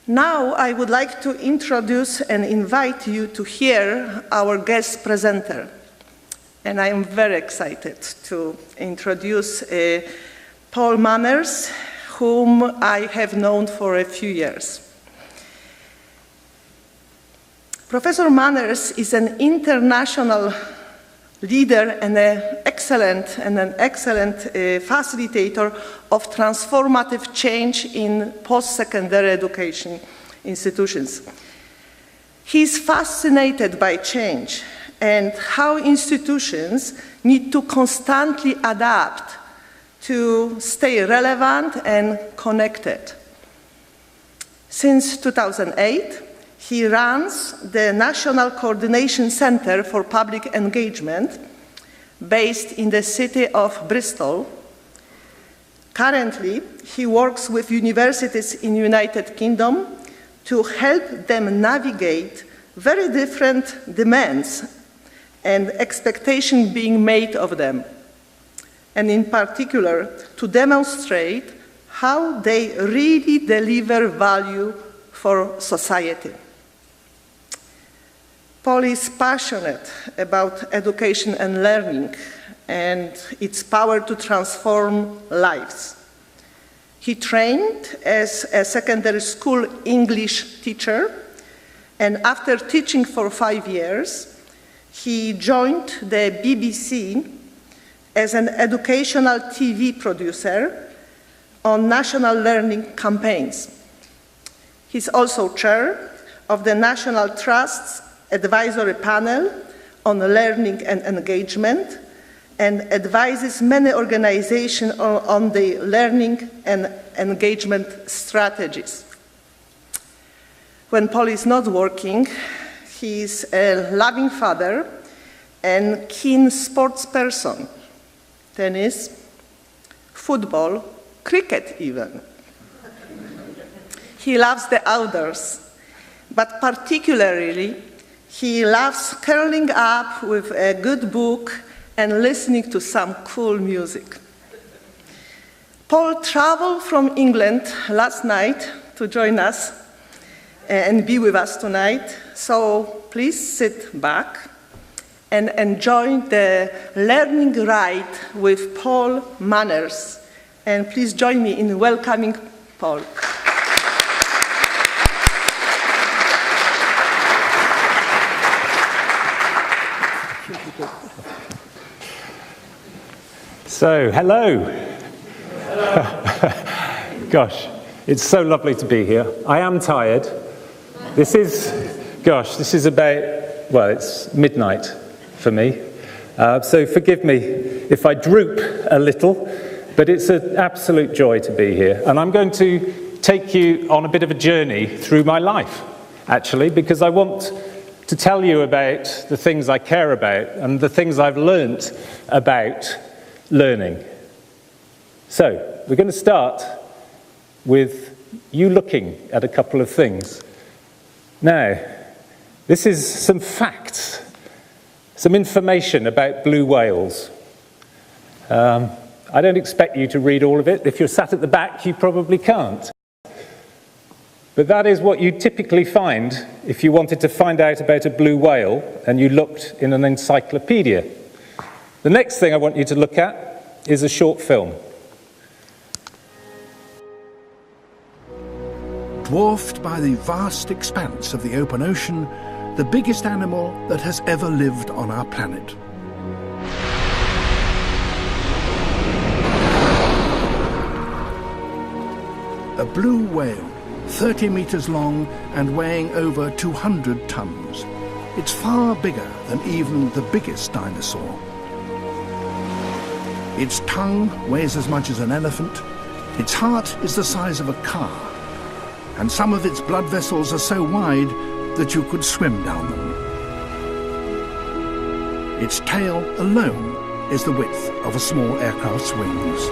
Now I would like to introduce and invite you to hear our guest presenter. And I am very excited to introduce Paul Manners, whom I have known for a few years. Professor Manners is an international leader and an excellent facilitator of transformative change in post-secondary education institutions. He is fascinated by change and how institutions need to constantly adapt to stay relevant and connected. Since 2008, he runs the National Coordination Center for Public Engagement, based in the city of Bristol. Currently, he works with universities in the United Kingdom to help them navigate very different demands and expectations being made of them, and in particular, to demonstrate how they really deliver value for society. Paul is passionate about education and learning and its power to transform lives. He trained as a secondary school English teacher, and after teaching for 5 years, he joined the BBC as an educational TV producer on national learning campaigns. He's also chair of the National Trust's Advisory Panel on Learning and Engagement, and advises many organizations on the learning and engagement strategies. When Paul is not working, he is a loving father and keen sports person. Tennis, football, cricket even. He loves the outdoors, but particularly he loves curling up with a good book and listening to some cool music. Paul traveled from England last night to join us and be with us tonight, so please sit back and enjoy the learning ride with Paul Manners. And please join me in welcoming Paul. So, hello. Gosh, it's so lovely to be here. I am tired. This is about, well, it's midnight for me. So forgive me if I droop a little, but it's an absolute joy to be here. And I'm going to take you on a bit of a journey through my life, actually, because I want to tell you about the things I care about and the things I've learnt about learning. So, we're going to start with you looking at a couple of things. Now, this is some facts, some information about blue whales. I don't expect you to read all of it. If you're sat at the back, you probably can't. But that is what you typically find if you wanted to find out about a blue whale and you looked in an encyclopedia. The next thing I want you to look at is a short film. Dwarfed by the vast expanse of the open ocean, the biggest animal that has ever lived on our planet. A blue whale, 30 meters long and weighing over 200 tons. It's far bigger than even the biggest dinosaur. Its tongue weighs as much as an elephant. Its heart is the size of a car. And some of its blood vessels are so wide that you could swim down them. Its tail alone is the width of a small aircraft's wings.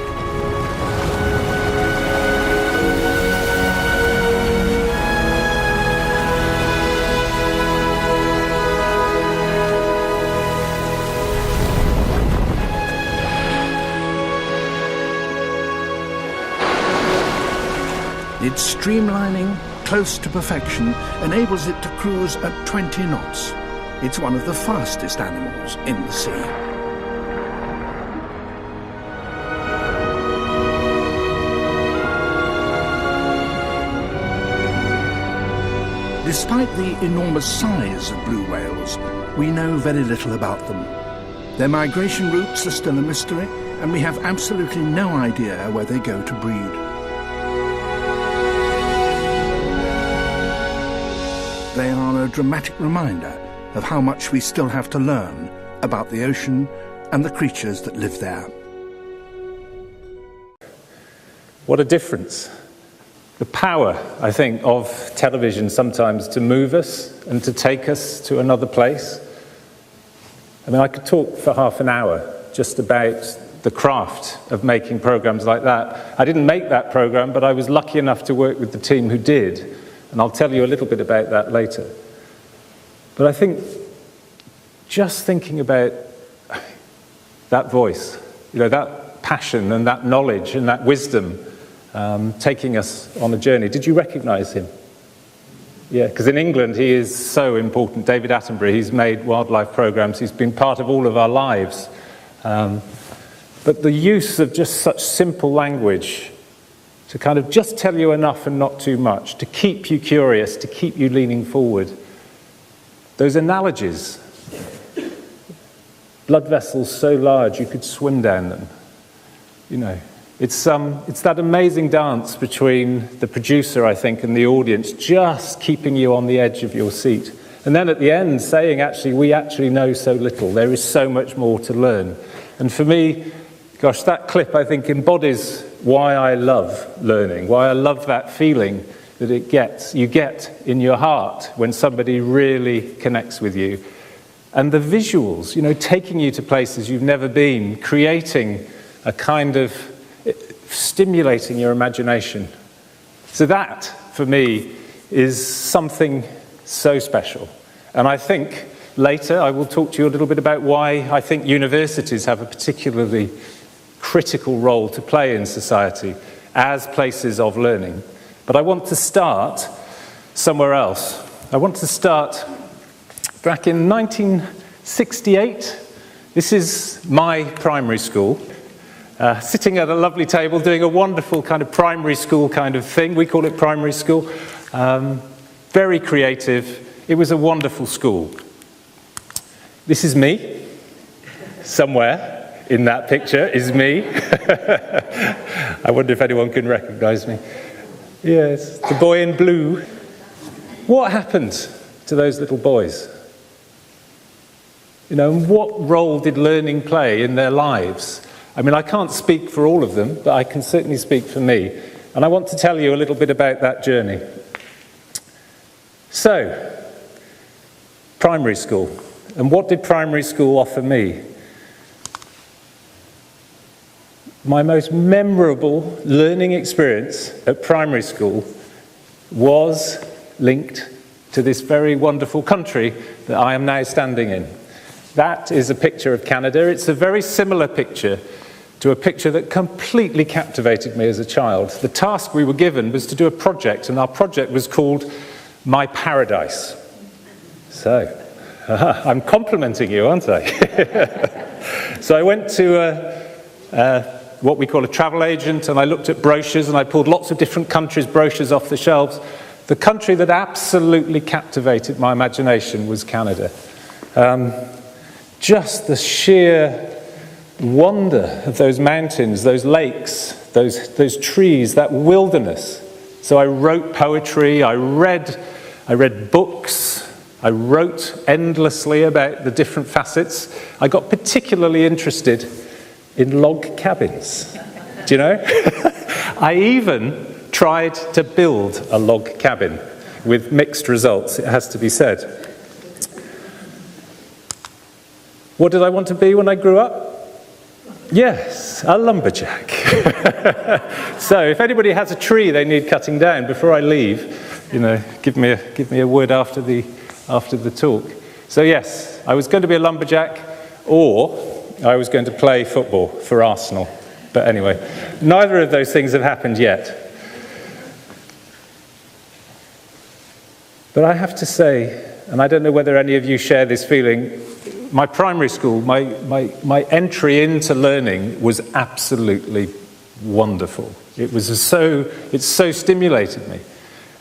Its streamlining, close to perfection enables it to cruise at 20 knots. It's one of the fastest animals in the sea. Despite the enormous size of blue whales, we know very little about them. Their migration routes are still a mystery, and we have absolutely no idea where they go to breed. They are a dramatic reminder of how much we still have to learn about the ocean and the creatures that live there. What a difference. The power, I think, of television sometimes to move us and to take us to another place. I mean, I could talk for half an hour just about the craft of making programs like that. I didn't make that program, but I was lucky enough to work with the team who did, and I'll tell you a little bit about that later. But I think just thinking about that voice, you know, that passion and that knowledge and that wisdom taking us on a journey. Did you recognize him? Yeah, because in England he is so important. David Attenborough, he's made wildlife programs, he's been part of all of our lives. But the use of just such simple language to kind of just tell you enough and not too much, to keep you curious, to keep you leaning forward. Those analogies, blood vessels so large you could swim down them, you know. It's that amazing dance between the producer, I think, and the audience, just keeping you on the edge of your seat. And then at the end saying, actually, we actually know so little. There is so much more to learn. And for me, gosh, that clip, I think, embodies why I love learning, why I love that feeling that you get in your heart when somebody really connects with you. And the visuals, you know, taking you to places you've never been, creating a kind of stimulating your imagination. So that, for me, is something so special. And I think later I will talk to you a little bit about why I think universities have a particularly critical role to play in society as places of learning. But I want to start somewhere else. I want to start back in 1968. This is my primary school. Sitting at a lovely table doing a wonderful kind of primary school kind of thing. We call it primary school. Very creative. It was a wonderful school. This is me. Somewhere in that picture is me. I wonder if anyone can recognize me. Yes, the boy in blue. What happened to those little boys? You know, what role did learning play in their lives? I mean, I can't speak for all of them, but I can certainly speak for me. And I want to tell you a little bit about that journey. So, primary school. And what did primary school offer me? My most memorable learning experience at primary school was linked to this very wonderful country that I am now standing in. That is a picture of Canada. It's a very similar picture to a picture that completely captivated me as a child. The task we were given was to do a project, and our project was called My Paradise. So, I'm complimenting you, aren't I? So I went to what we call a travel agent, and I looked at brochures, and I pulled lots of different countries' brochures off the shelves. The country that absolutely captivated my imagination was Canada. Just the sheer wonder of those mountains, those lakes, those trees, that wilderness. So I wrote poetry, I read books, I wrote endlessly about the different facets. I got particularly interested in log cabins. Do you know? I even tried to build a log cabin with mixed results, it has to be said. What did I want to be when I grew up? Yes, a lumberjack. So if anybody has a tree they need cutting down before I leave, you know, give me a word after the talk. So yes, I was going to be a lumberjack, or I was going to play football for Arsenal. But anyway, neither of those things have happened yet. But I have to say, and I don't know whether any of you share this feeling, my primary school, my entry into learning was absolutely wonderful. It so stimulated me.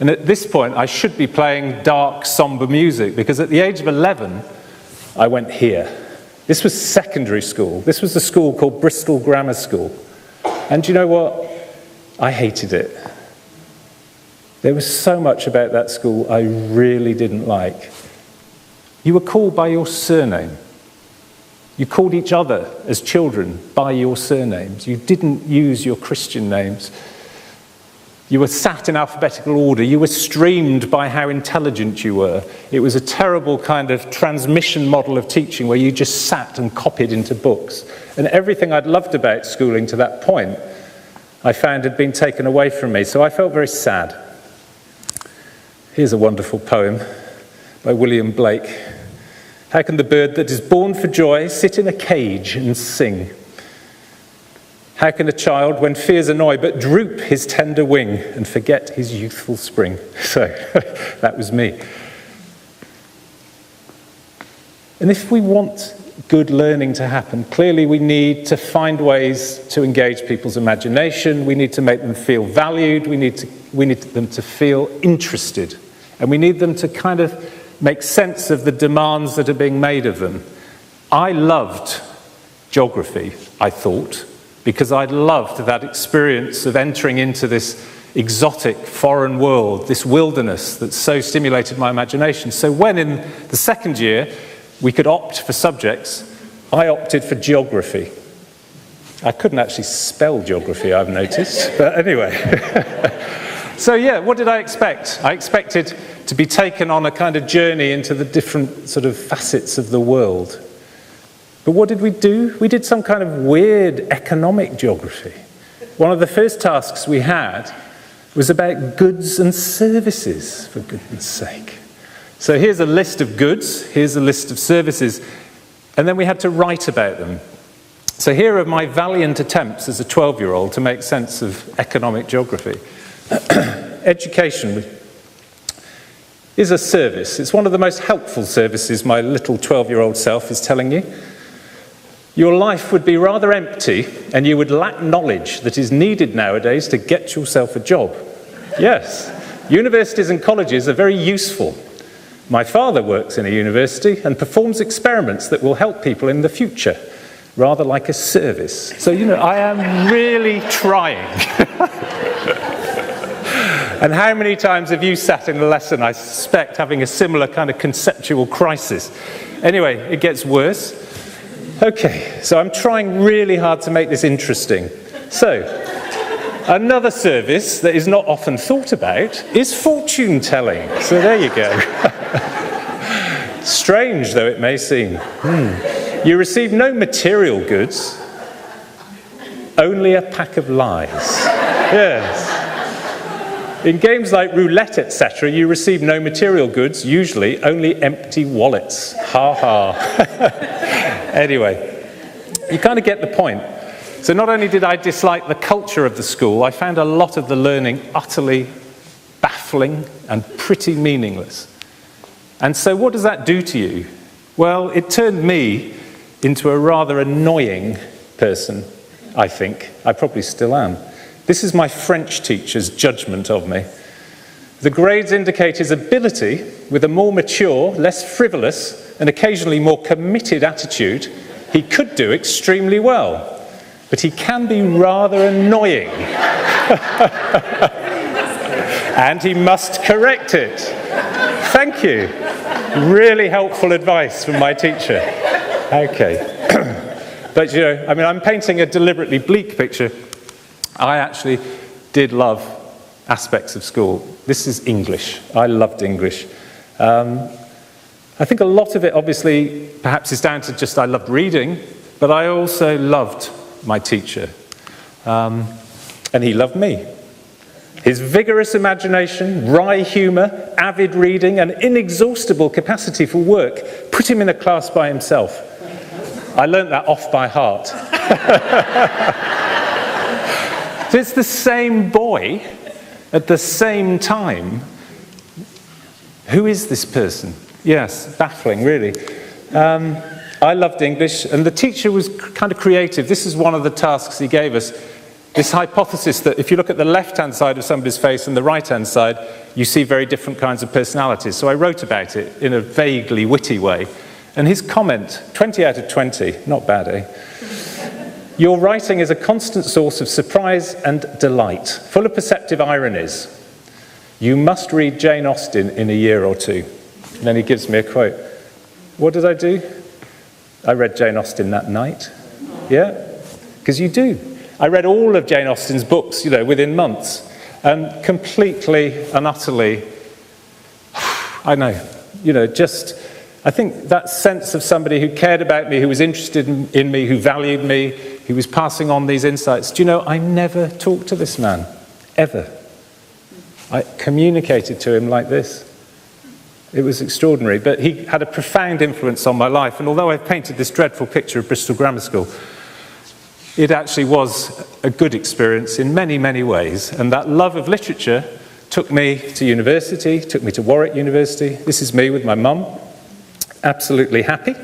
And at this point, I should be playing dark, somber music, because at the age of 11, I went here. This was secondary school. This was a school called Bristol Grammar School. And do you know what? I hated it. There was so much about that school I really didn't like. You were called by your surname. You called each other as children by your surnames. You didn't use your Christian names. You were sat in alphabetical order. You were streamed by how intelligent you were. It was a terrible kind of transmission model of teaching where you just sat and copied into books. And everything I'd loved about schooling to that point, I found had been taken away from me. So I felt very sad. Here's a wonderful poem by William Blake. How can the bird that is born for joy sit in a cage and sing? How can a child, when fears annoy, but droop his tender wing and forget his youthful spring? So, that was me. And if we want good learning to happen, clearly we need to find ways to engage people's imagination. We need to make them feel valued. We need them to feel interested. And we need them to kind of make sense of the demands that are being made of them. I loved geography, I thought, because I loved that experience of entering into this exotic foreign world, this wilderness that so stimulated my imagination. So when in the second year we could opt for subjects, I opted for geography. I couldn't actually spell geography, I've noticed, but anyway. So yeah, what did I expect? I expected to be taken on a kind of journey into the different sort of facets of the world. But what did we do? We did some kind of weird economic geography. One of the first tasks we had was about goods and services, for goodness sake. So here's a list of goods, here's a list of services, and then we had to write about them. So here are my valiant attempts as a 12-year-old to make sense of economic geography. Education is a service. It's one of the most helpful services my little 12-year-old self is telling you. Your life would be rather empty and you would lack knowledge that is needed nowadays to get yourself a job. Yes, universities and colleges are very useful. My father works in a university and performs experiments that will help people in the future, rather like a service. So, I am really trying. And how many times have you sat in a lesson, I suspect, having a similar kind of conceptual crisis? Anyway, it gets worse. Okay, so I'm trying really hard to make this interesting. So, another service that is not often thought about is fortune telling. So there you go. Strange though it may seem. You receive no material goods, only a pack of lies. Yes. In games like roulette, etc., you receive no material goods, usually only empty wallets. Ha ha. Anyway, you kind of get the point. So not only did I dislike the culture of the school, I found a lot of the learning utterly baffling and pretty meaningless. And so what does that do to you? Well, it turned me into a rather annoying person, I think. I probably still am. This is my French teacher's judgment of me. The grades indicate his ability, with a more mature, less frivolous, and occasionally more committed attitude, he could do extremely well. But he can be rather annoying. And he must correct it. Thank you. Really helpful advice from my teacher. Okay. But I'm painting a deliberately bleak picture. I actually did love aspects of school. This is English. I loved English. I think a lot of it, obviously, perhaps is down to just I loved reading, but I also loved my teacher. And he loved me. His vigorous imagination, wry humour, avid reading, and inexhaustible capacity for work put him in a class by himself. I learnt that off by heart. So it's the same boy at the same time Who is this person? Yes, baffling, really. I loved English, and the teacher was kind of creative. This is one of the tasks he gave us. This hypothesis that if you look at the left-hand side of somebody's face and the right-hand side, you see very different kinds of personalities. So I wrote about it in a vaguely witty way. And his comment, 20 out of 20, not bad, eh? Your writing is a constant source of surprise and delight, full of perceptive ironies. You must read Jane Austen in a year or two. And then he gives me a quote. What did I do? I read Jane Austen that night. Yeah, because you do. I read all of Jane Austen's books, within months, and completely and utterly, I think that sense of somebody who cared about me, who was interested in me, who valued me, who was passing on these insights. Do you know, I never talked to this man, ever. I communicated to him like this. It was extraordinary, but he had a profound influence on my life, and although I've painted this dreadful picture of Bristol Grammar School, it actually was a good experience in many, many ways. And that love of literature took me to university, took me to Warwick University. This is me with my mum, absolutely happy,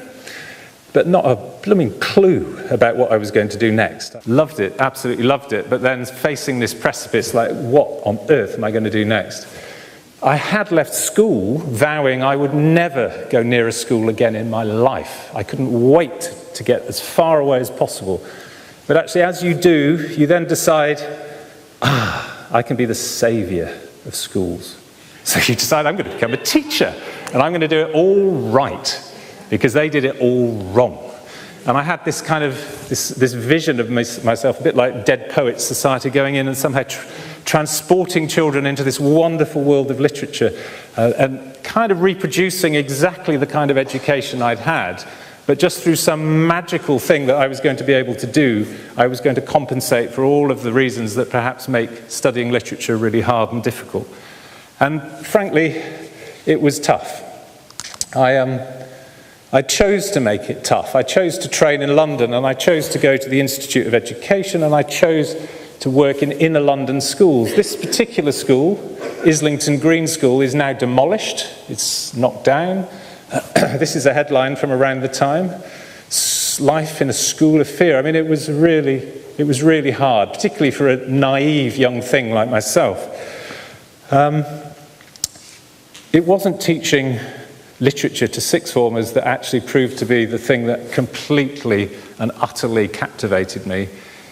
but not a blooming clue about what I was going to do next. Loved it, absolutely loved it, but then facing this precipice, like, what on earth am I going to do next? I had left school vowing I would never go near a school again in my life. I couldn't wait to get as far away as possible. But actually, as you do, you then decide, I can be the saviour of schools. So you decide, I'm going to become a teacher, and I'm going to do it all right, because they did it all wrong. And I had this kind of, this vision of myself, a bit like Dead Poets Society, going in and somehow transporting children into this wonderful world of literature, and kind of reproducing exactly the kind of education I'd had. But just through some magical thing that I was going to be able to do, I was going to compensate for all of the reasons that perhaps make studying literature really hard and difficult. And frankly, it was tough. I chose to make it tough. I chose to train in London, and I chose to go to the Institute of Education, and I chose to work in inner London schools. This particular school, Islington Green School, is now demolished. It's knocked down. This is a headline from around the time. Life in a school of fear. I mean, it was really hard, particularly for a naive young thing like myself. It wasn't teaching literature to sixth formers that actually proved to be the thing that completely and utterly captivated me.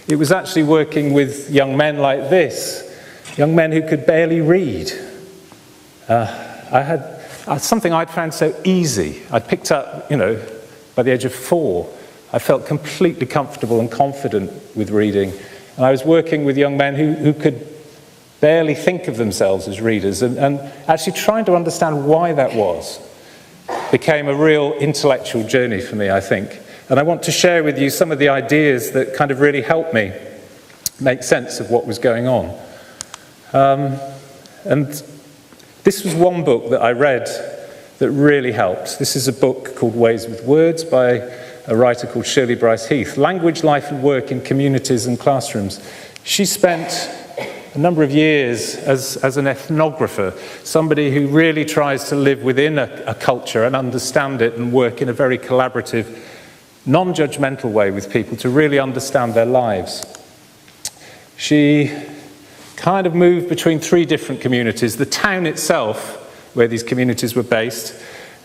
It was actually working with young men like this, young men who could barely read. I had something I'd found so easy. I'd picked up, by the age of 4, I felt completely comfortable and confident with reading. And I was working with young men who could barely think of themselves as readers, and actually trying to understand why that was became a real intellectual journey for me, I think. And I want to share with you some of the ideas that kind of really helped me make sense of what was going on. And this was one book that I read that really helped. This is a book called Ways with Words by a writer called Shirley Bryce Heath, Language, Life and Work in Communities and Classrooms. She spent a number of years as an ethnographer, somebody who really tries to live within a culture and understand it and work in a very collaborative, non-judgmental way with people to really understand their lives. She kind of moved between 3 different communities: the town itself, where these communities were based,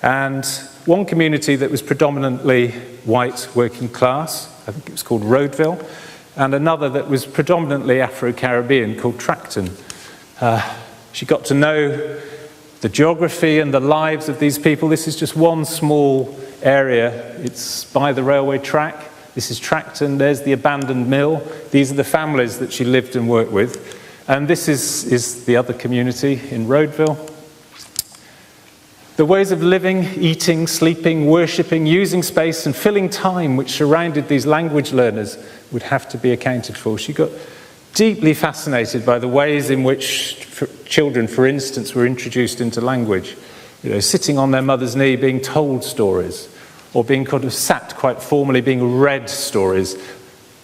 and one community that was predominantly white working class, I think it was called Rhodeville, and another that was predominantly Afro-Caribbean called Tracton. She got to know the geography and the lives of these people. This is just one small area. It's by the railway track. This is Tracton. There's the abandoned mill. These are the families that she lived and worked with. And this is the other community in Rhodeville. The ways of living, eating, sleeping, worshipping, using space and filling time which surrounded these language learners would have to be accounted for. She got deeply fascinated by the ways in which children, for instance, were introduced into language. Sitting on their mother's knee being told stories, or being kind of sat quite formally being read stories.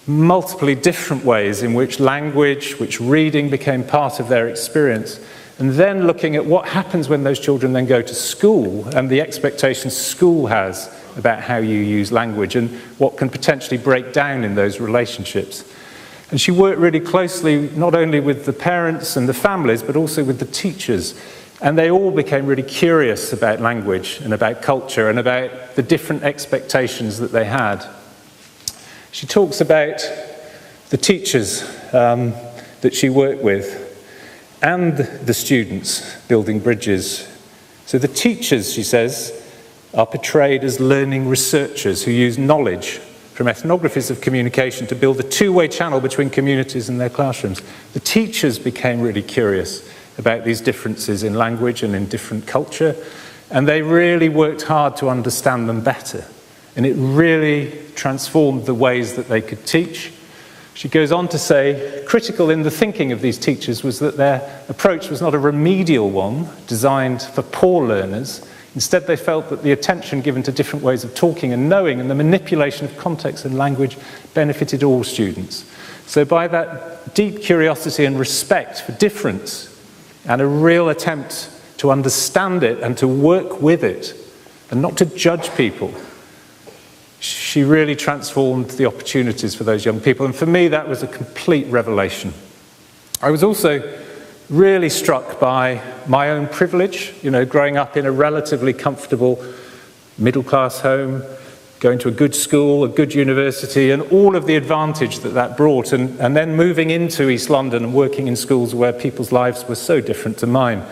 Multiply different ways in which language, which reading became part of their experience. And then looking at what happens when those children then go to school and the expectations school has about how you use language and what can potentially break down in those relationships. And she worked really closely not only with the parents and the families, but also with the teachers. And they all became really curious about language and about culture and about the different expectations that they had. She talks about the teachers that she worked with and the students building bridges. So the teachers, she says, are portrayed as learning researchers who use knowledge from ethnographies of communication to build a two-way channel between communities and their classrooms. The teachers became really curious about these differences in language and in different culture, and they really worked hard to understand them better. And it really transformed the ways that they could teach. She goes on to say, critical in the thinking of these teachers was that their approach was not a remedial one designed for poor learners. Instead, they felt that the attention given to different ways of talking and knowing and the manipulation of context and language benefited all students. So by that deep curiosity and respect for difference and a real attempt to understand it and to work with it and not to judge people, she really transformed the opportunities for those young people. And for me, that was a complete revelation. I was also really struck by my own privilege, growing up in a relatively comfortable middle-class home, going to a good school, a good university, and all of the advantage that that brought, and then moving into East London and working in schools where people's lives were so different to mine.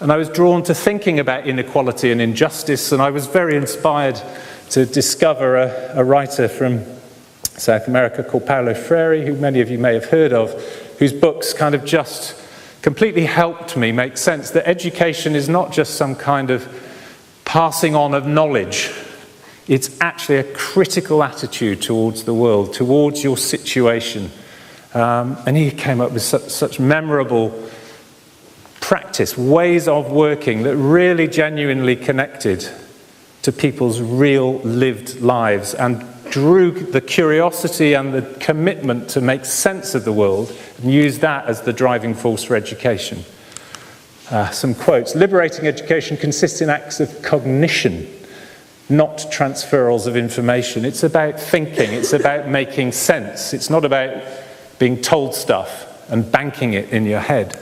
And I was drawn to thinking about inequality and injustice, and I was very inspired to discover a writer from South America called Paulo Freire, who many of you may have heard of, whose books kind of just completely helped me make sense that education is not just some kind of passing on of knowledge. It's actually a critical attitude towards the world, towards your situation. And he came up with such memorable practice, ways of working that really genuinely connected to people's real lived lives and drew the curiosity and the commitment to make sense of the world and use that as the driving force for education. Some quotes. Liberating education consists in acts of cognition, not transferals of information. It's about thinking. It's about making sense. It's not about being told stuff and banking it in your head.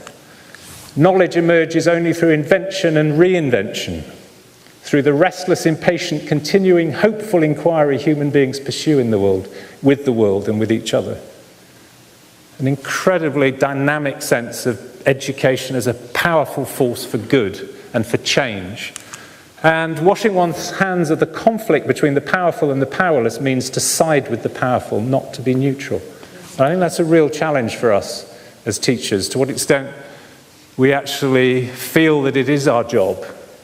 Knowledge emerges only through invention and reinvention, through the restless, impatient, continuing, hopeful inquiry human beings pursue in the world, and with each other. An incredibly dynamic sense of education as a powerful force for good and for change. And washing one's hands of the conflict between the powerful and the powerless means to side with the powerful, not to be neutral. And I think that's a real challenge for us as teachers, to what extent we actually feel that it is our job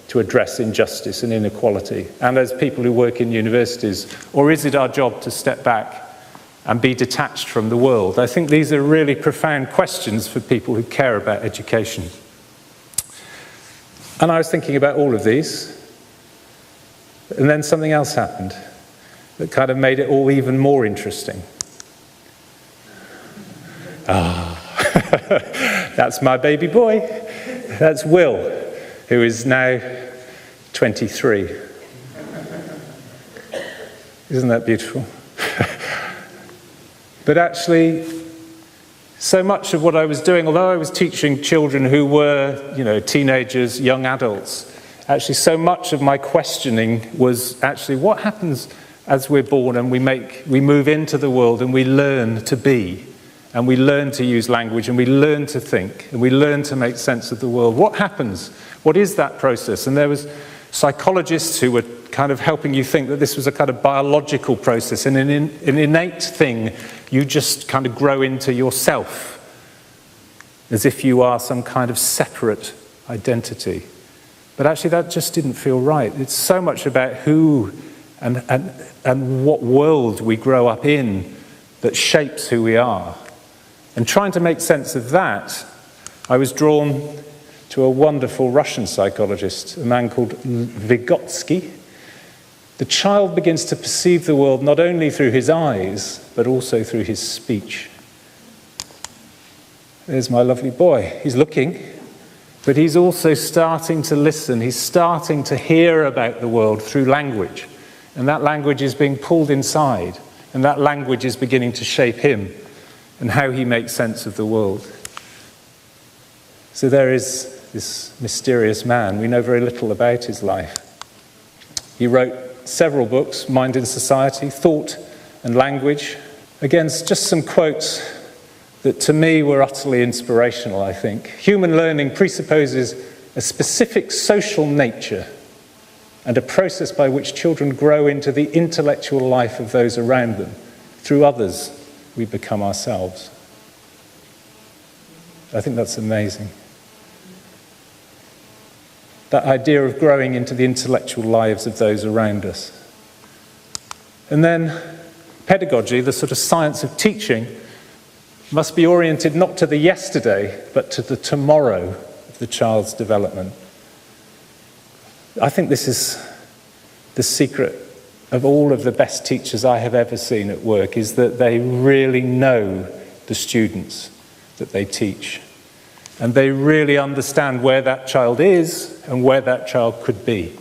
to address injustice and inequality, and as people who work in universities, or is it our job to step back and be detached from the world? I think these are really profound questions for people who care about education. And I was thinking about all of these, and then something else happened that kind of made it all even more interesting. That's my baby boy. That's Will, who is now 23. Isn't that beautiful? But actually, so much of what I was doing, although I was teaching children who were, teenagers, young adults, actually so much of my questioning was actually what happens as we're born and we move into the world and we learn to be, and we learn to use language, and we learn to think, and we learn to make sense of the world. What happens? What is that process? And there was psychologists who were kind of helping you think that this was a kind of biological process, and an innate thing you just kind of grow into yourself, as if you are some kind of separate identity. But actually that just didn't feel right. It's so much about who and what world we grow up in that shapes who we are. And trying to make sense of that, I was drawn to a wonderful Russian psychologist, a man called Vygotsky. The child begins to perceive the world not only through his eyes, but also through his speech. There's my lovely boy. He's looking. But he's also starting to listen. He's starting to hear about the world through language. And that language is being pulled inside. And that language is beginning to shape him and how he makes sense of the world. So there is this mysterious man. We know very little about his life. He wrote several books, Mind in Society, Thought and Language. Again, just some quotes that to me were utterly inspirational, I think. Human learning presupposes a specific social nature and a process by which children grow into the intellectual life of those around them. Through others, we become ourselves. I think that's amazing. That idea of growing into the intellectual lives of those around us. And then pedagogy, the sort of science of teaching, must be oriented not to the yesterday, but to the tomorrow of the child's development. I think this is the secret of all of the best teachers I have ever seen at work, is that they really know the students that they teach. And they really understand where that child is and where that child could be.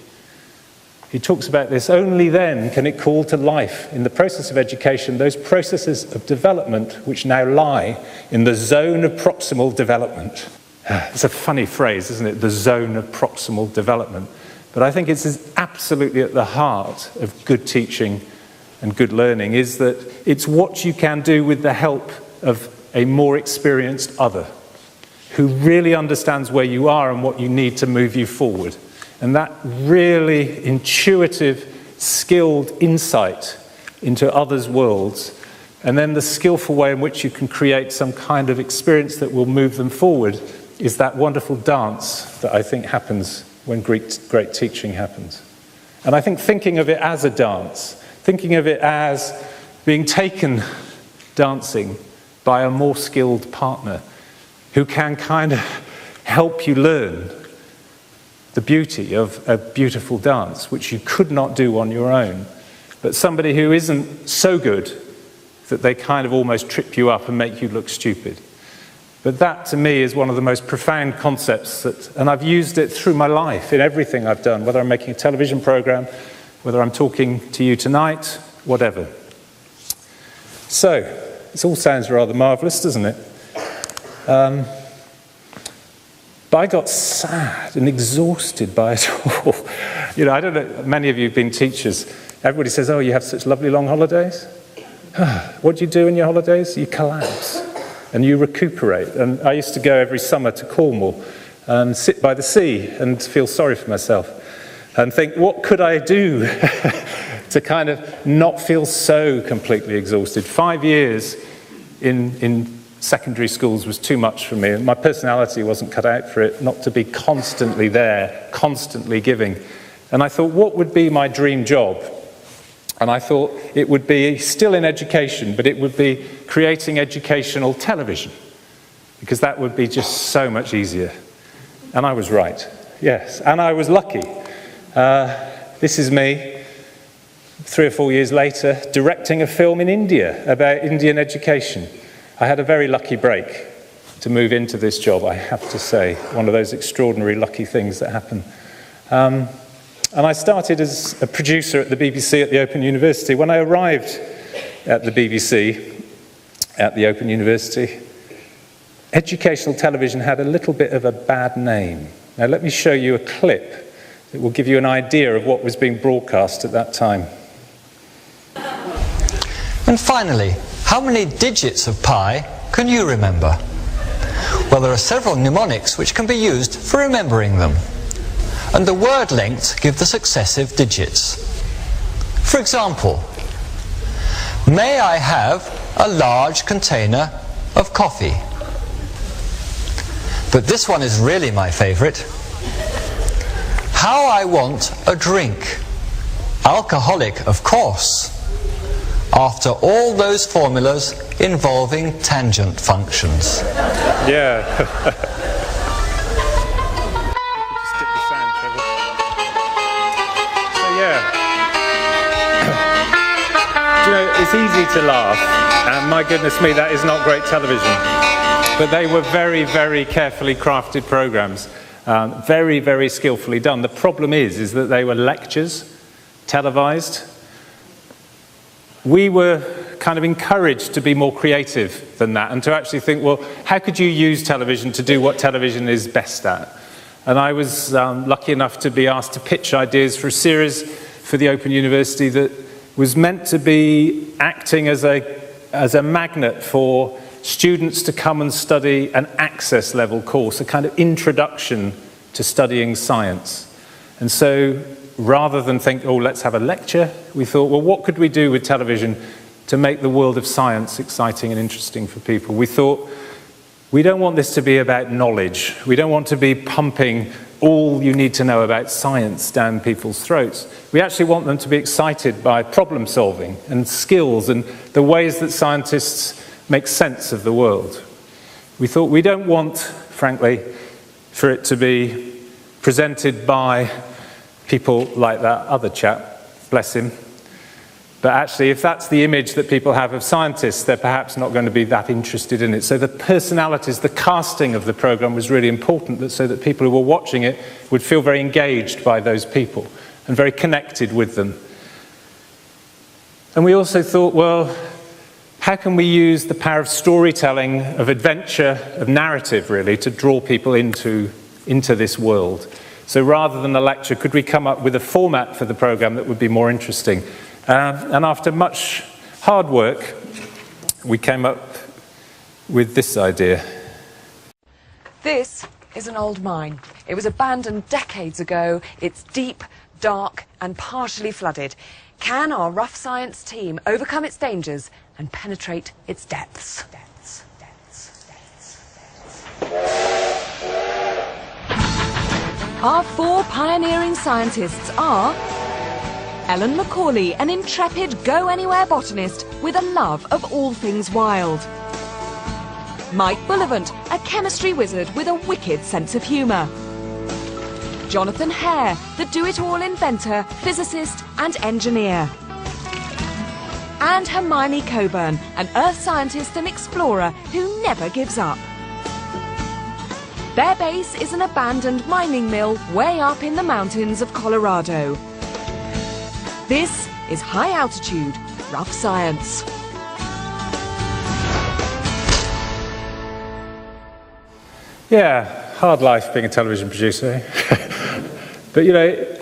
He talks about this: only then can it call to life in the process of education those processes of development which now lie in the zone of proximal development. It's a funny phrase, isn't it? The zone of proximal development. But I think it's absolutely at the heart of good teaching and good learning, is that it's what you can do with the help of a more experienced other who really understands where you are and what you need to move you forward. And that really intuitive, skilled insight into others' worlds, and then the skillful way in which you can create some kind of experience that will move them forward, is that wonderful dance that I think happens when great teaching happens. And I think thinking of it as a dance, thinking of it as being taken dancing by a more skilled partner who can kind of help you learn the beauty of a beautiful dance, which you could not do on your own, but somebody who isn't so good that they kind of almost trip you up and make you look stupid. But that, to me, is one of the most profound concepts, and I've used it through my life in everything I've done, whether I'm making a television program, whether I'm talking to you tonight, whatever. So, this all sounds rather marvellous, doesn't it? But I got sad and exhausted by it all. You know, I don't know, many of you have been teachers. Everybody says, oh, you have such lovely long holidays. What do you do in your holidays? You collapse and you recuperate. And I used to go every summer to Cornwall and sit by the sea and feel sorry for myself and think, what could I do to kind of not feel so completely exhausted? 5 years in secondary schools was too much for me, and my personality wasn't cut out for it, not to be constantly there, constantly giving. And I thought, what would be my dream job? And I thought it would be still in education, but it would be creating educational television, because that would be just so much easier. And I was right, yes, and I was lucky. This is me, 3 or 4 years later, directing a film in India about Indian education. I had a very lucky break to move into this job, I have to say. One of those extraordinary lucky things that happen. And I started as a producer at the BBC at the Open University. When I arrived at the BBC at the Open University, educational television had a little bit of a bad name. Now let me show you a clip that will give you an idea of what was being broadcast at that time. And finally, how many digits of pi can you remember? Well, there are several mnemonics which can be used for remembering them. And the word lengths give the successive digits. For example, may I have a large container of coffee? But this one is really my favourite. How I want a drink. Alcoholic, of course. After all those formulas involving tangent functions. Yeah. Just dip the sound, Trevor. So yeah. Do you know, it's easy to laugh, and my goodness me, that is not great television. But they were very, very carefully crafted programs. Very, very skillfully done. The problem is that they were lectures, televised. We were kind of encouraged to be more creative than that and to actually think, well, how could you use television to do what television is best at? And I was lucky enough to be asked to pitch ideas for a series for the Open University that was meant to be acting as a magnet for students to come and study an access level course, a kind of introduction to studying science. And so rather than think, oh, let's have a lecture, we thought, well, what could we do with television to make the world of science exciting and interesting for people? We thought, we don't want this to be about knowledge. We don't want to be pumping all you need to know about science down people's throats. We actually want them to be excited by problem solving and skills and the ways that scientists make sense of the world. We thought we don't want, frankly, for it to be presented by people like that other chap, bless him. But actually, if that's the image that people have of scientists, they're perhaps not going to be that interested in it. So the personalities, the casting of the program was really important, so that people who were watching it would feel very engaged by those people and very connected with them. And we also thought, well, how can we use the power of storytelling, of adventure, of narrative, really, to draw people into this world? So rather than a lecture, could we come up with a format for the program that would be more interesting? And after much hard work, we came up with this idea. This is an old mine. It was abandoned decades ago. It's deep, dark, and partially flooded. Can our rough science team overcome its dangers and penetrate its depths? Our 4 pioneering scientists are Ellen Macaulay, an intrepid go-anywhere botanist with a love of all things wild. Mike Bullivant, a chemistry wizard with a wicked sense of humour. Jonathan Hare, the do-it-all inventor, physicist and engineer. And Hermione Coburn, an earth scientist and explorer who never gives up. Their base is an abandoned mining mill way up in the mountains of Colorado. This is High Altitude Rough Science. Yeah, hard life being a television producer. But, you know,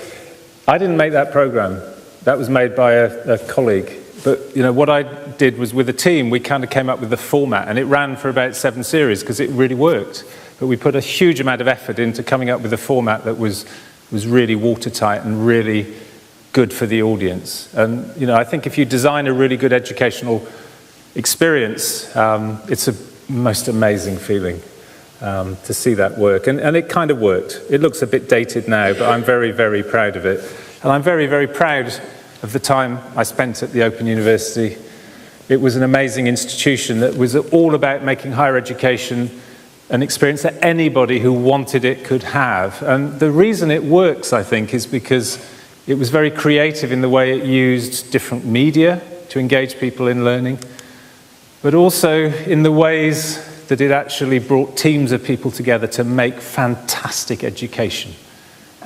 I didn't make that program. That was made by a colleague. But, you know, what I did was with a team, we kind of came up with the format, and it ran for about 7 series because it really worked. But we put a huge amount of effort into coming up with a format that was really watertight and really good for the audience. And, you know, I think if you design a really good educational experience, it's a most amazing feeling to see that work. And it kind of worked. It looks a bit dated now, but I'm very, very proud of it. And I'm very, very proud of the time I spent at the Open University. It was an amazing institution that was all about making higher education an experience that anybody who wanted it could have. And the reason it works, I think, is because it was very creative in the way it used different media to engage people in learning, but also in the ways that it actually brought teams of people together to make fantastic education.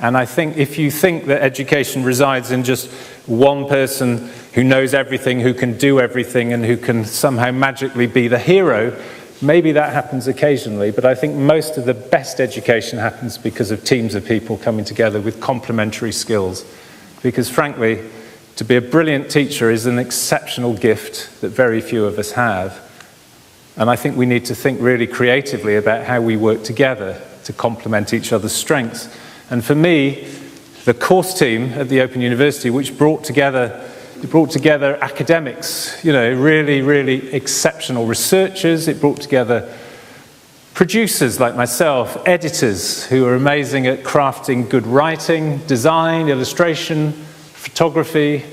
And I think if you think that education resides in just one person who knows everything, who can do everything, and who can somehow magically be the hero, maybe that happens occasionally, but I think most of the best education happens because of teams of people coming together with complementary skills. Because frankly, to be a brilliant teacher is an exceptional gift that very few of us have. And I think we need to think really creatively about how we work together to complement each other's strengths. And for me, the course team at the Open University, which brought together academics, you know, really, really exceptional researchers. It brought together producers like myself, editors who are amazing at crafting good writing, design, illustration, photography,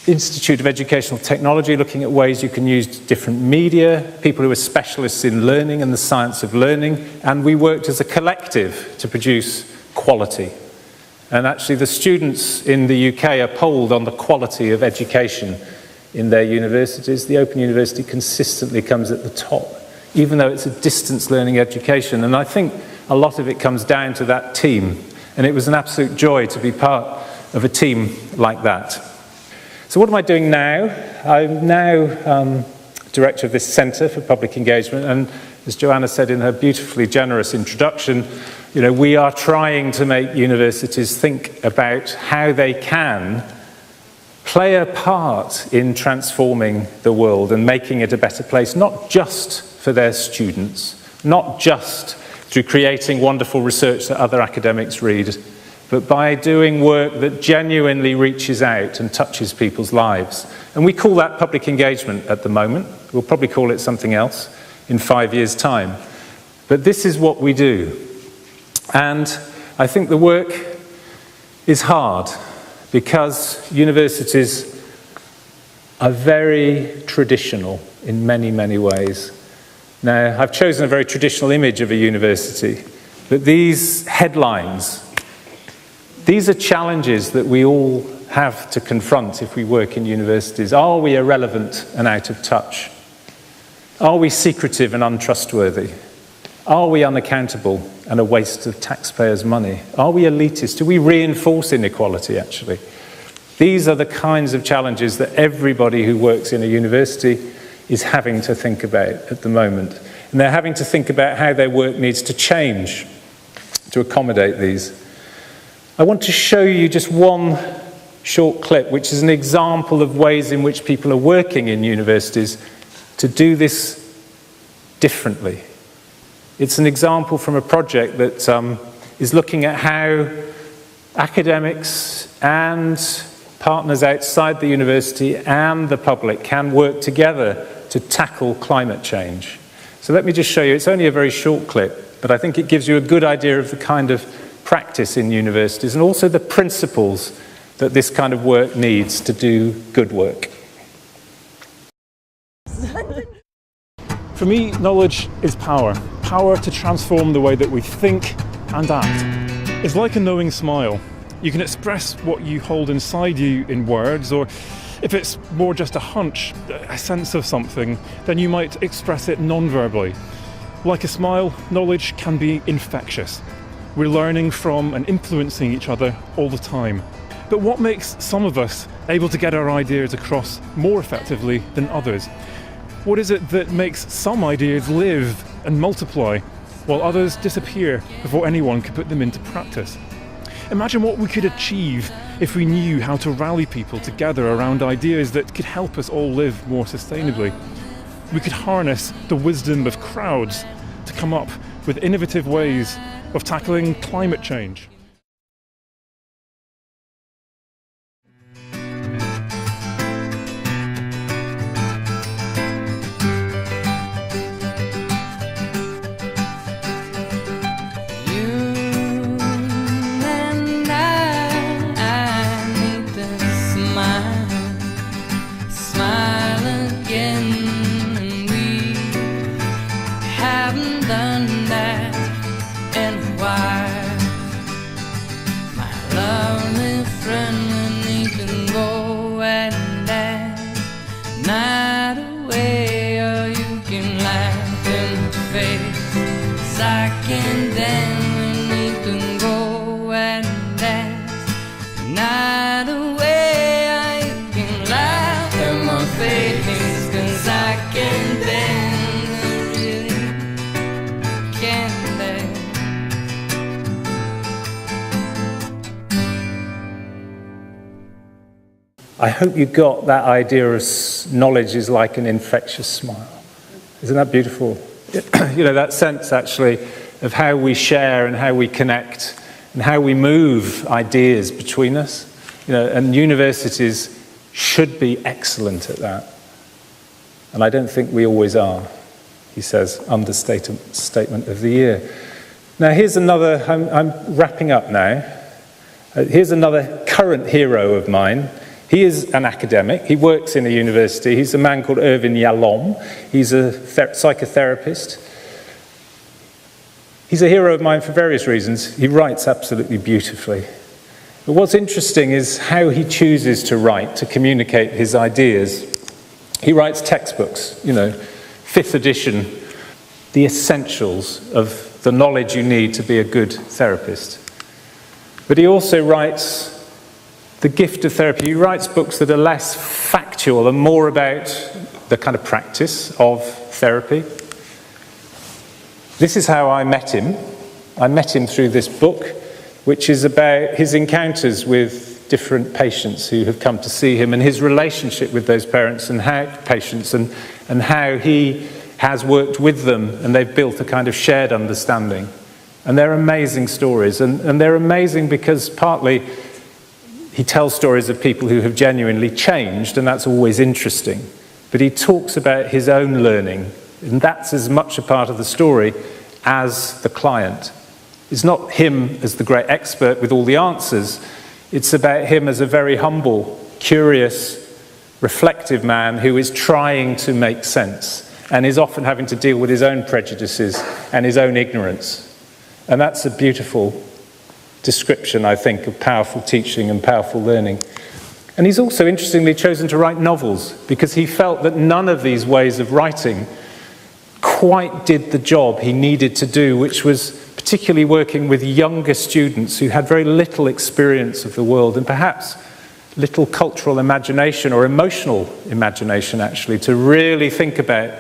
Institute of Educational Technology, looking at ways you can use different media, people who are specialists in learning and the science of learning, and we worked as a collective to produce quality. And actually the students in the UK are polled on the quality of education in their universities. The Open University consistently comes at the top, even though it's a distance learning education. And I think a lot of it comes down to that team. And it was an absolute joy to be part of a team like that. So what am I doing now? I'm now director of this Centre for Public Engagement, and as Joanna said in her beautifully generous introduction, we are trying to make universities think about how they can play a part in transforming the world and making it a better place, not just for their students, not just through creating wonderful research that other academics read, but by doing work that genuinely reaches out and touches people's lives. And we call that public engagement at the moment. We'll probably call it something else in 5 years' time. But this is what we do. And I think the work is hard because universities are very traditional in many, many ways. Now, I've chosen a very traditional image of a university, but these headlines, these are challenges that we all have to confront if we work in universities. Are we irrelevant and out of touch? Are we secretive and untrustworthy? Are we unaccountable and a waste of taxpayers' money? Are we elitist? Do we reinforce inequality, actually? These are the kinds of challenges that everybody who works in a university is having to think about at the moment. And they're having to think about how their work needs to change to accommodate these. I want to show you just one short clip, which is an example of ways in which people are working in universities to do this differently. It's an example from a project that is looking at how academics and partners outside the university and the public can work together to tackle climate change. So let me just show you. It's only a very short clip, but I think it gives you a good idea of the kind of practice in universities and also the principles that this kind of work needs to do good work. For me, knowledge is power. Power to transform the way that we think and act. It's like a knowing smile. You can express what you hold inside you in words, or if it's more just a hunch, a sense of something, then you might express it non-verbally. Like a smile, knowledge can be infectious. We're learning from and influencing each other all the time. But what makes some of us able to get our ideas across more effectively than others? What is it that makes some ideas live and multiply, while others disappear before anyone could put them into practice? Imagine what we could achieve if we knew how to rally people together around ideas that could help us all live more sustainably. We could harness the wisdom of crowds to come up with innovative ways of tackling climate change. I hope you got that idea of knowledge is like an infectious smile. Isn't that beautiful? That sense actually of how we share and how we connect and how we move ideas between us. And universities should be excellent at that. And I don't think we always are, he says, understatement of the year. Now here's another, I'm wrapping up now. Here's another current hero of mine. He is an academic. He works in a university. He's a man called Irvin Yalom. He's a psychotherapist. He's a hero of mine for various reasons. He writes absolutely beautifully. But what's interesting is how he chooses to write, to communicate his ideas. He writes textbooks, 5th edition, the essentials of the knowledge you need to be a good therapist. But he also writes The Gift of Therapy. He writes books that are less factual and more about the kind of practice of therapy. This is how I met him. I met him through this book, which is about his encounters with different patients who have come to see him and his relationship with those parents and how he has worked with them, and they've built a kind of shared understanding. And they're amazing stories, and they're amazing because partly he tells stories of people who have genuinely changed, and that's always interesting. But he talks about his own learning, and that's as much a part of the story as the client. It's not him as the great expert with all the answers. It's about him as a very humble, curious, reflective man who is trying to make sense and is often having to deal with his own prejudices and his own ignorance. And that's a beautiful description, I think, of powerful teaching and powerful learning. And he's also, interestingly, chosen to write novels because he felt that none of these ways of writing quite did the job he needed to do, which was particularly working with younger students who had very little experience of the world and perhaps little cultural imagination or emotional imagination, actually, to really think about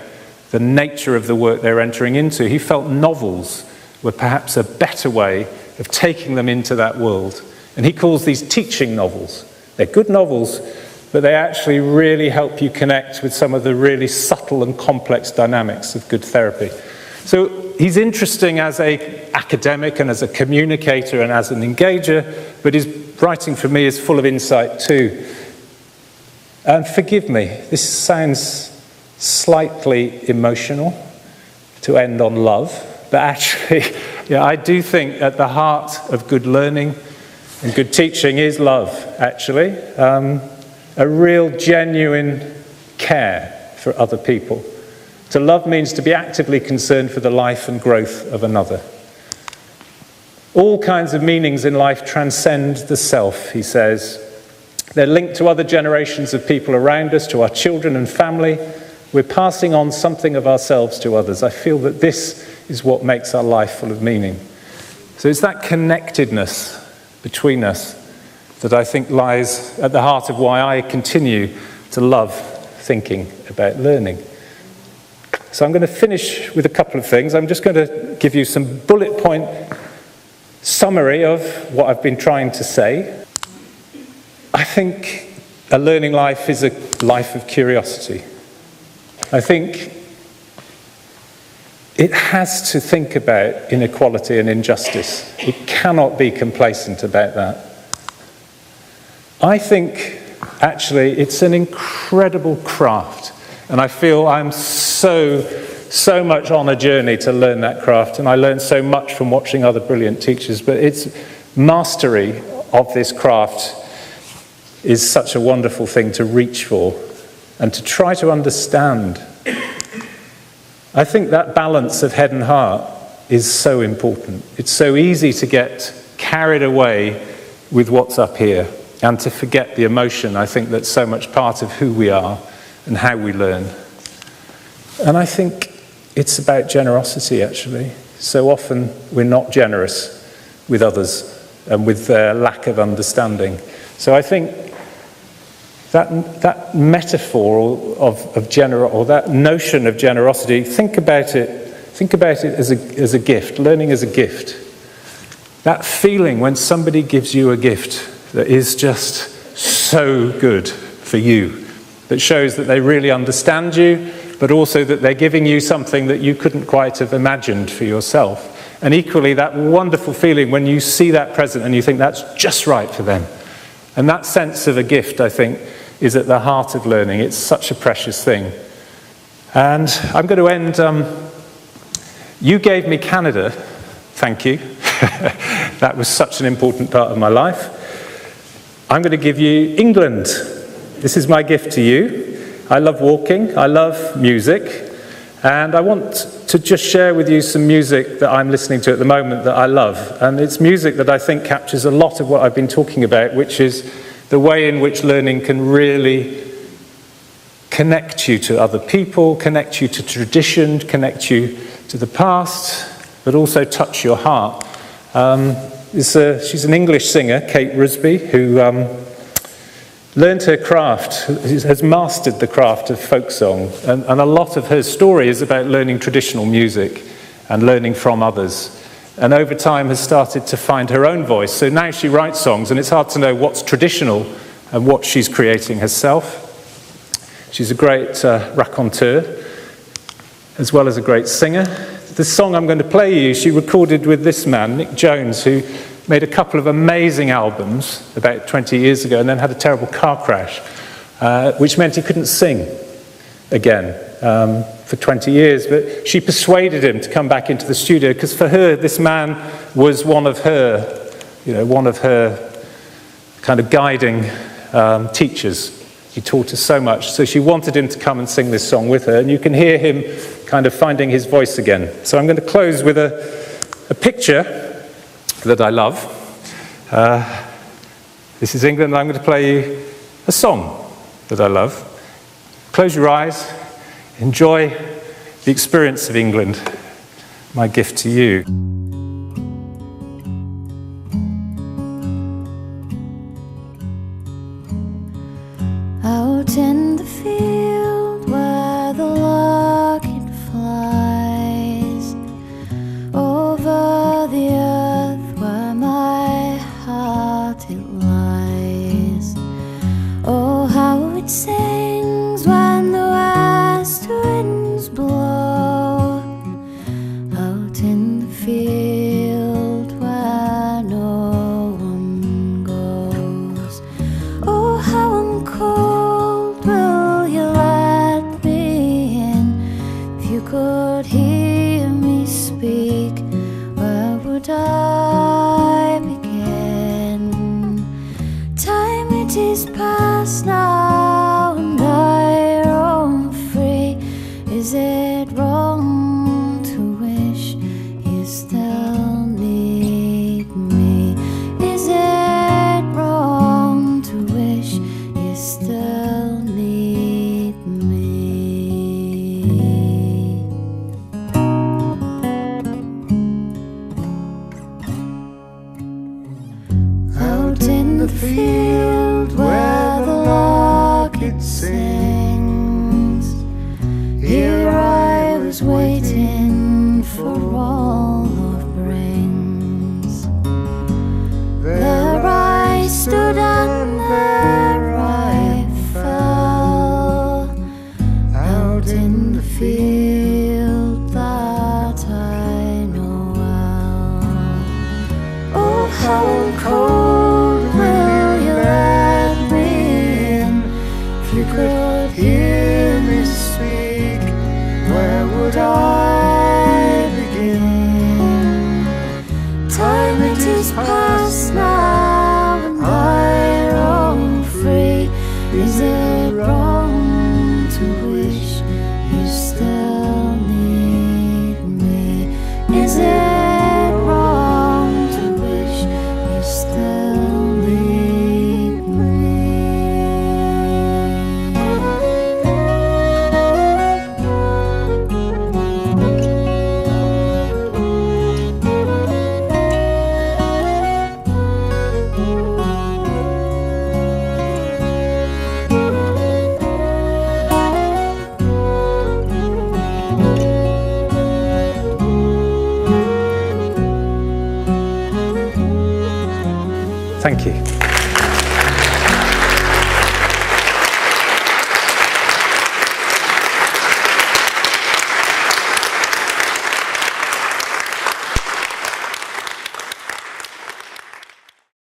the nature of the work they're entering into. He felt novels were perhaps a better way of taking them into that world. And he calls these teaching novels. They're good novels, but they actually really help you connect with some of the really subtle and complex dynamics of good therapy. So he's interesting as an academic and as a communicator and as an engager, but his writing for me is full of insight too. And forgive me, this sounds slightly emotional to end on love, but actually, I do think at the heart of good learning and good teaching is love, actually. A real genuine care for other people. To love means to be actively concerned for the life and growth of another. All kinds of meanings in life transcend the self, he says. They're linked to other generations of people around us, to our children and family. We're passing on something of ourselves to others. I feel that this is what makes our life full of meaning. So it's that connectedness between us that I think lies at the heart of why I continue to love thinking about learning. So I'm going to finish with a couple of things. I'm just going to give you some bullet point summary of what I've been trying to say. I think a learning life is a life of curiosity. I think it has to think about inequality and injustice. It cannot be complacent about that. I think, actually, it's an incredible craft. And I feel I'm so much on a journey to learn that craft. And I learned so much from watching other brilliant teachers. But its mastery of this craft is such a wonderful thing to reach for and to try to understand. I think that balance of head and heart is so important. It's so easy to get carried away with what's up here and to forget the emotion. I think that's so much part of who we are and how we learn. And I think it's about generosity, actually. So often we're not generous with others and with their lack of understanding. So I think that metaphor or that notion of generosity, think about it as a gift, learning as a gift. That feeling when somebody gives you a gift that is just so good for you, that shows that they really understand you, but also that they're giving you something that you couldn't quite have imagined for yourself. And equally, that wonderful feeling when you see that present and you think that's just right for them. And that sense of a gift, I think, is at the heart of learning. It's such a precious thing. And I'm going to end, you gave me Canada, thank you. That was such an important part of my life. I'm going to give you England. This is my gift to you. I love walking, I love music, and I want to just share with you some music that I'm listening to at the moment that I love. And it's music that I think captures a lot of what I've been talking about, which is the way in which learning can really connect you to other people, connect you to tradition, connect you to the past, but also touch your heart. She's an English singer, Kate Rusby, who learned her craft, has mastered the craft of folk song, and a lot of her story is about learning traditional music and learning from others. And over time has started to find her own voice. So now she writes songs, and it's hard to know what's traditional and what she's creating herself. She's a great raconteur, as well as a great singer. The song I'm going to play you, she recorded with this man, Nick Jones, who made a couple of amazing albums about 20 years ago and then had a terrible car crash, which meant he couldn't sing again for 20 years. But she persuaded him to come back into the studio because for her, this man was one of her kind of guiding teachers. He taught her so much. So she wanted him to come and sing this song with her. And you can hear him kind of finding his voice again. So I'm going to close with a picture that I love. This is England, and I'm going to play you a song that I love. Close your eyes. Enjoy the experience of England. My gift to you. Out in the field where the lark flies, over the earth where my heart it lies. Oh, how it sings when the west winds blow. Out in the field where no one goes. Oh, how I'm cold, will you let me in? If you could hear me speak, where would I begin? Time it is past now, and I roam free. Is it wrong to wish you still need me? Is it wrong to wish you still need me? Out in the field where the lark it sings, here I was waiting for all of brings. There I stood and there I fell, out in the field that I know well. Oh, how cold will you let me in? If you could hear me speak, where would I begin? Time it is past now, and I roam free. Is it wrong to wish you still need me? Is it wrong to wish you still need me? Thank you.